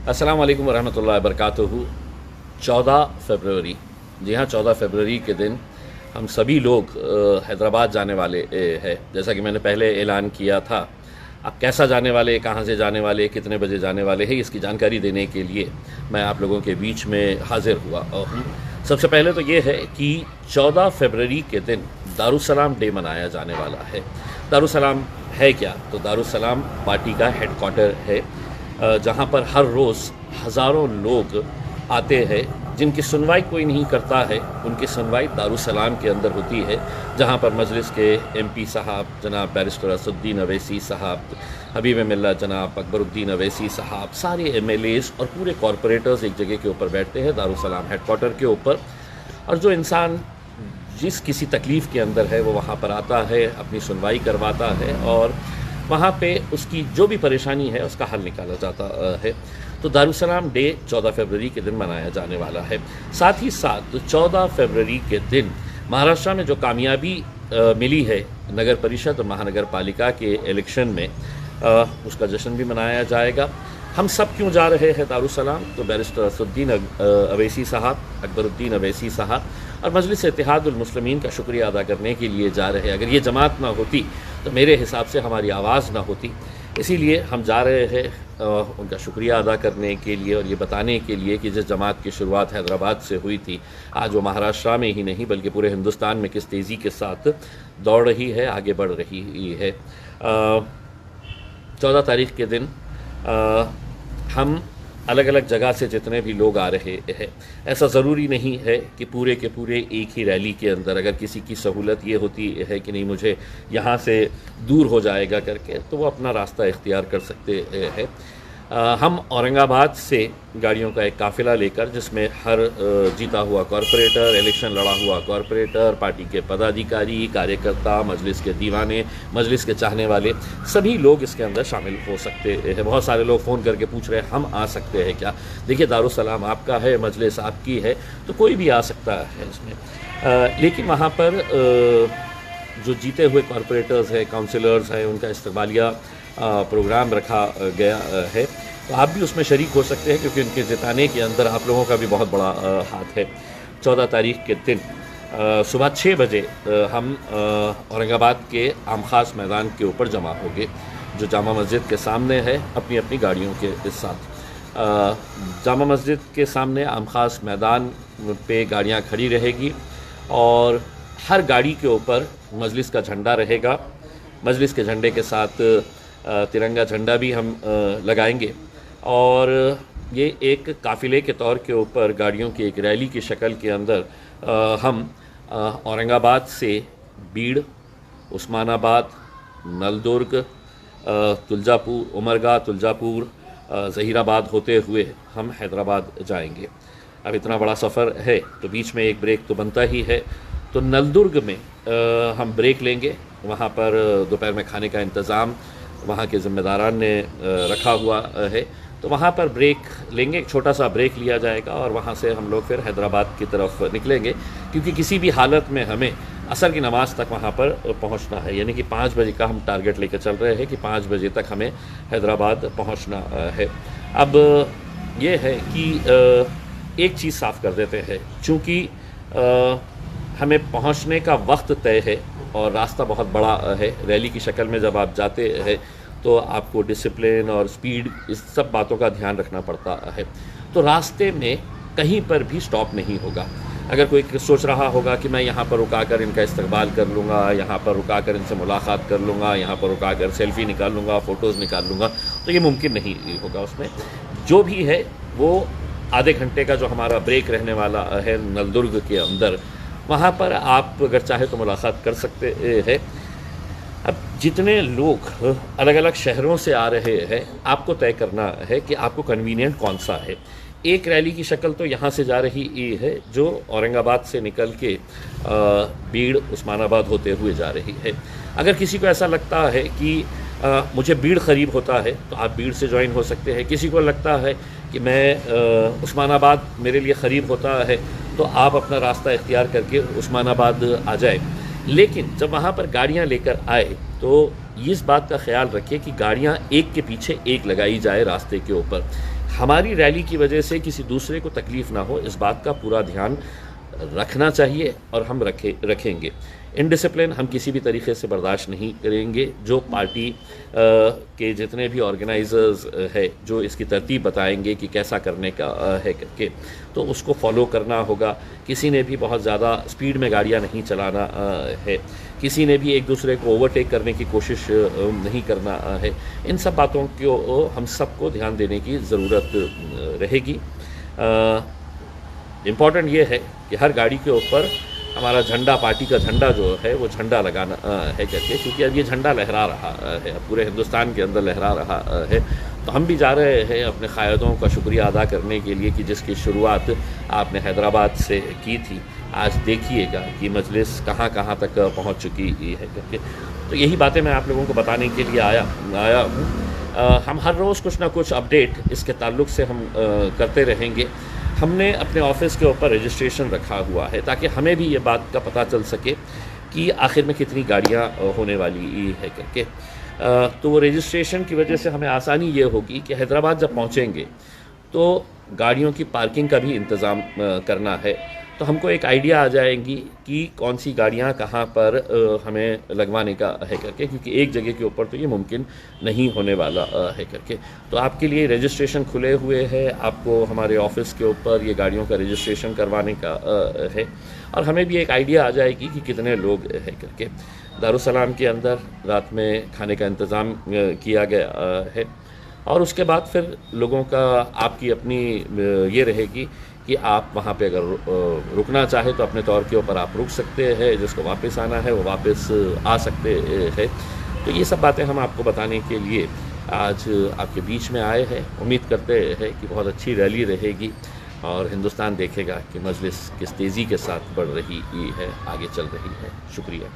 अस्सलाम वालेकुम वरहमतुल्लाहि वबरकातुहू। 14 फरवरी, जी हाँ, 14 फरवरी के दिन हम सभी लोग हैदराबाद जाने वाले हैं। जैसा कि मैंने पहले ऐलान किया था, अब कैसा जाने वाले, कहाँ से जाने वाले, कितने बजे जाने वाले हैं, इसकी जानकारी देने के लिए मैं आप लोगों के बीच में हाजिर हुआ हूँ। सबसे पहले तो ये है कि 14 फरवरी के दिन दारुसलाम डे मनाया जाने वाला है। दारुसलाम है क्या? तो दारुसलाम पार्टी का हेडक्वार्टर है, जहाँ पर हर रोज़ हज़ारों लोग आते हैं जिनकी सुनवाई कोई नहीं करता है। उनकी सुनवाई दारुसलाम के अंदर होती है, जहाँ पर मजलिस के एमपी साहब जनाब बैरिस्टर असदुद्दीन अवैसी साहब, हबीब मिल्लत जनाब अकबरुद्दीन अवैसी साहब, सारे एमएलएज़ और पूरे कॉरपोरेटर्स एक जगह के ऊपर बैठते हैं दारुसलाम हेडक्वार्टर के ऊपर। और जो इंसान जिस किसी तकलीफ़ के अंदर है वो वहाँ पर आता है, अपनी सुनवाई करवाता है और वहाँ पे उसकी जो भी परेशानी है उसका हल निकाला जाता है। तो दारुसलाम डे 14 फरवरी के दिन मनाया जाने वाला है। साथ ही साथ 14 फरवरी के दिन महाराष्ट्र में जो कामयाबी मिली है नगर परिषद और महानगर पालिका के इलेक्शन में, उसका जश्न भी मनाया जाएगा। हम सब क्यों जा रहे हैं दारुसलाम? तो बैरिस्टर असदुद्दीन अवैसी साहब, अकबरुद्दीन अवैसी साहब और मजलिस इत्तेहादुल मुस्लिमीन का शुक्रिया अदा करने के लिए जा रहे हैं। अगर ये जमात ना होती तो मेरे हिसाब से हमारी आवाज़ ना होती, इसीलिए हम जा रहे हैं उनका शुक्रिया अदा करने के लिए और ये बताने के लिए कि जिस जमात की शुरुआत हैदराबाद से हुई थी, आज वो महाराष्ट्र में ही नहीं बल्कि पूरे हिंदुस्तान में किस तेज़ी के साथ दौड़ रही है, आगे बढ़ रही है। 14 तारीख़ के दिन हम अलग अलग जगह से जितने भी लोग आ रहे हैं, ऐसा ज़रूरी नहीं है कि पूरे के पूरे एक ही रैली के अंदर, अगर किसी की सहूलत ये होती है कि नहीं मुझे यहाँ से दूर हो जाएगा करके, तो वो अपना रास्ता इख्तियार कर सकते हैं। हम औरंगाबाद से गाड़ियों का एक काफ़िला लेकर, जिसमें हर जीता हुआ कॉरपोरेटर, इलेक्शन लड़ा हुआ कॉरपोरेटर, पार्टी के पदाधिकारी, कार्यकर्ता, मजलिस के दीवाने, मजलिस के चाहने वाले, सभी लोग इसके अंदर शामिल हो सकते हैं। बहुत सारे लोग फ़ोन करके पूछ रहे हैं हम आ सकते हैं क्या? देखिए, दारुसलाम आपका है, मजलिस आपकी है, तो कोई भी आ सकता है इसमें। लेकिन वहाँ पर जो जीते हुए कॉरपोरेटर्स हैं, काउंसिलर्स हैं, उनका इस्तकबालिया प्रोग्राम रखा गया है, तो आप भी उसमें शरीक हो सकते हैं, क्योंकि उनके जिताने के अंदर आप लोगों का भी बहुत बड़ा हाथ है। 14 तारीख़ के दिन सुबह 6 बजे हम औरंगाबाद के आम खास मैदान के ऊपर जमा होंगे, जो जामा मस्जिद के सामने है, अपनी अपनी गाड़ियों के साथ। जामा मस्जिद के सामने आम खास मैदान पे गाड़ियाँ खड़ी रहेगी और हर गाड़ी के ऊपर मजलिस का झंडा रहेगा। मजलिस के झंडे के साथ तिरंगा झंडा भी हम लगाएंगे और ये एक काफ़िले के तौर के ऊपर गाड़ियों की एक रैली की शक्ल के अंदर हम औरंगाबाद से बीड़, उस्मानाबाद, नलदुर्ग, तुलजापुर, उमरगा, तुलजापुर, ज़हीराबाद होते हुए हम हैदराबाद जाएंगे। अब इतना बड़ा सफ़र है तो बीच में एक ब्रेक तो बनता ही है। तो नलदुर्ग में हम ब्रेक लेंगे, वहाँ पर दोपहर में खाने का इंतज़ाम वहाँ के ज़िम्मेदारान ने रखा हुआ है, तो वहाँ पर ब्रेक लेंगे, एक छोटा सा ब्रेक लिया जाएगा और वहाँ से हम लोग फिर हैदराबाद की तरफ निकलेंगे, क्योंकि किसी भी हालत में हमें असर की नमाज़ तक वहाँ पर पहुँचना है। यानी कि 5 बजे का हम टारगेट लेकर चल रहे हैं कि 5 बजे तक हमें हैदराबाद पहुँचना है। अब ये है कि एक चीज़ साफ़ कर देते हैं, चूँकि हमें पहुंचने का वक्त तय है और रास्ता बहुत बड़ा है। रैली की शक्ल में जब आप जाते हैं तो आपको डिसिप्लिन और स्पीड, इस सब बातों का ध्यान रखना पड़ता है। तो रास्ते में कहीं पर भी स्टॉप नहीं होगा। अगर कोई सोच रहा होगा कि मैं यहाँ पर रुकाकर इनका इस्तकबाल कर लूँगा, यहाँ पर रुकाकर इनसे मुलाकात कर लूँगा, यहाँ पर रुकाकर सेल्फ़ी निकाल लूँगा, फ़ोटोज़ निकाल लूँगा, तो ये मुमकिन नहीं होगा। उसमें जो भी है वो आधे घंटे का जो हमारा ब्रेक रहने वाला है नलदुर्ग के अंदर, वहाँ पर आप अगर चाहे तो मुलाकात कर सकते हैं। अब जितने लोग अलग अलग शहरों से आ रहे हैं, आपको तय करना है कि आपको कन्वीनियंट कौन सा है। एक रैली की शक्ल तो यहाँ से जा रही है जो औरंगाबाद से निकल के बीड़, उस्मानाबाद होते हुए जा रही है। अगर किसी को ऐसा लगता है कि मुझे बीड़ क़रीब होता है तो आप बीड़ से ज्वाइन हो सकते हैं। किसी को लगता है कि मैं उस्मानाबाद मेरे लिए क़रीब होता है तो आप अपना रास्ता इख्तियार करके उस्मानाबाद आ जाए। लेकिन जब वहाँ पर गाड़ियाँ लेकर आए तो इस बात का ख्याल रखिए कि गाड़ियाँ एक के पीछे एक लगाई जाए रास्ते के ऊपर। हमारी रैली की वजह से किसी दूसरे को तकलीफ़ ना हो, इस बात का पूरा ध्यान रखना चाहिए और हम रखेंगे। इनडिसिप्लिन हम किसी भी तरीके से बर्दाश्त नहीं करेंगे। जो पार्टी के जितने भी ऑर्गेनाइजर्स है जो इसकी तरतीब बताएंगे कि कैसा करने का है करके, तो उसको फॉलो करना होगा। किसी ने भी बहुत ज़्यादा स्पीड में गाड़ियां नहीं चलाना है, किसी ने भी एक दूसरे को ओवरटेक करने की कोशिश नहीं करना है। इन सब बातों को हम सबको ध्यान देने की ज़रूरत रहेगी। इम्पॉर्टेंट ये है कि हर गाड़ी के ऊपर हमारा झंडा, पार्टी का झंडा जो है वो झंडा लगाना है करके, क्योंकि अब ये झंडा लहरा रहा है, पूरे हिंदुस्तान के अंदर लहरा रहा है। तो हम भी जा रहे हैं अपने क़ायदों का शुक्रिया अदा करने के लिए कि जिसकी शुरुआत आपने हैदराबाद से की थी। आज देखिएगा कि मजलिस कहाँ कहाँ तक पहुँच चुकी है करके। तो यही बातें मैं आप लोगों को बताने के लिए आया हूँ। हम हर रोज़ कुछ ना कुछ अपडेट इसके ताल्लुक़ से हम करते रहेंगे। हमने अपने ऑफिस के ऊपर रजिस्ट्रेशन रखा हुआ है ताकि हमें भी ये बात का पता चल सके कि आखिर में कितनी गाड़ियाँ होने वाली है करके। तो वो रजिस्ट्रेशन की वजह से हमें आसानी ये होगी कि हैदराबाद जब पहुँचेंगे तो गाड़ियों की पार्किंग का भी इंतज़ाम करना है। तो हमको एक आइडिया आ जाएगी कि कौन सी गाड़ियाँ कहाँ पर हमें लगवाने का है करके, क्योंकि एक जगह के ऊपर तो ये मुमकिन नहीं होने वाला है करके। तो आपके लिए रजिस्ट्रेशन खुले हुए है, आपको हमारे ऑफिस के ऊपर ये गाड़ियों का रजिस्ट्रेशन करवाने का है और हमें भी एक आइडिया आ जाएगी कि कितने लोग है करके। दारुसलाम के अंदर रात में खाने का इंतज़ाम किया गया है और उसके बाद फिर लोगों का आपकी अपनी ये रहेगी कि आप वहाँ पे अगर रुकना चाहे तो अपने तौर के ऊपर आप रुक सकते हैं, जिसको वापस आना है वो वापस आ सकते हैं। तो ये सब बातें हम आपको बताने के लिए आज आपके बीच में आए हैं। उम्मीद करते हैं कि बहुत अच्छी रैली रहेगी और हिंदुस्तान देखेगा कि मजलिस किस तेज़ी के साथ बढ़ रही है, आगे चल रही है। शुक्रिया।